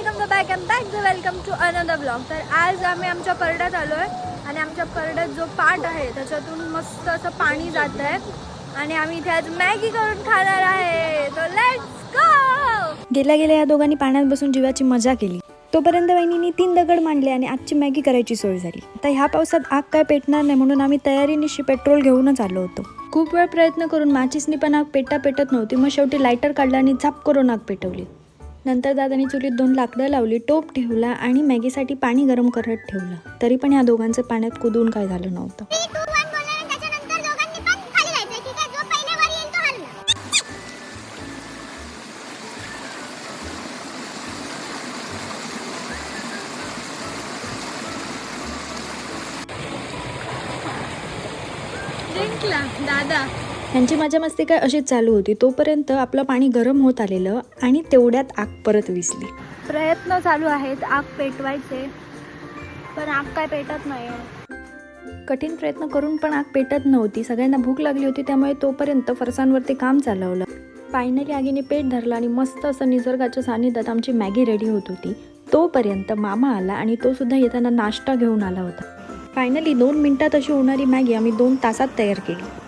Welcome to welcome to another blog. तर आज आम्ही आमच्या परड्यात आलो आहे आणि आमच्या परड्यात जो पाट आहे त्याच्यातून मस्त असं पाणी जात आहे आणि आम्ही इथे आज मॅगी करून खाणार आहे। तो लेट्स गो। गेल्या गेल्या या दोघांनी पाण्यात बसून जीवाची मजा केली। तोपर्यंत वहिनींनी 3 दगड मांडले आणि आजची मॅगी करायची सोय झाली। आता ह्या पावसात आग काय पेटणार नाही म्हणून आम्ही तयारीनिशी पेट्रोल घेऊनच आलो होतो। खूप वेळ प्रयत्न करून माचीसनी पण आग पेटत नव्हती, मग शेवटी लायटर काढला आणि झाप करून आग पेटवली। नंतर दादानी चुलीत 2 लाकडं लावली, टोप ठेवला आणि मॅगीसाठी पाणी गरम करत ठेवलं। तरी पण ह्या दोघांचं पाण्यात कुदून काय झालं नव्हतं। दादा ह्यांची मजा मस्ती काय अशीच चालू होती। तोपर्यंत आपलं पाणी गरम होत आलेलं आणि तेवढ्यात आग परत विझली। प्रयत्न चालू आहेत आग पेटवायचे, पण आग काय पेटत नाही। कठीण प्रयत्न करून पण आग पेटत नव्हती। सगळ्यांना भूक लागली होती, त्यामुळे तोपर्यंत फरसांवरती काम चालवलं। फायनली आगीने पेट धरला आणि मस्त असं निसर्गाच्या सानिध्यात आमची मॅगी रेडी होत होती। तोपर्यंत मामा आला आणि तो सुद्धा येताना नाश्ता घेऊन आला होता। फायनली 2 मिनिटात अशी होणारी मॅगी आम्ही 2 तासात तयार केली।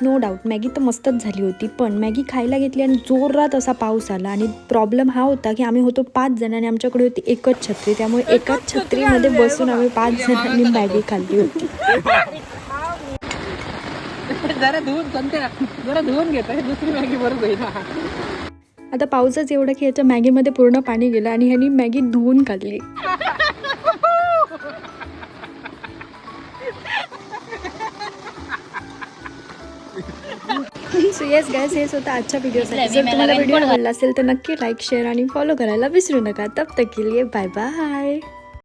नो डाऊट मॅगी तर मस्तच झाली होती, पण मॅगी खायला घेतली आणि जोरात असा पाऊस आला आणि प्रॉब्लेम हा होता की आम्ही होतो 5 जण आणि आमच्याकडे होती एकच छत्री, त्यामुळे एकाच छत्रीमध्ये बसून आम्ही 5 जणांनी मॅगी खाल्ली होती। जरा धुवून घेत आहे, दुसरी मॅगी बरोबर होईल। आता पाऊसच एवढं की याच्या मॅगीमध्ये पूर्ण पाणी गेलं आणि ह्यांनी मॅगी धुवून खाल्ली। सो येस गाइस, हेच होता आजच्या व्हिडिओसाठी। जर तुम्हाला व्हिडिओ आवडला असेल तर नक्की लाईक, शेअर आणि फॉलो करायला विसरू नका। तब तक के लिए बाय बाय।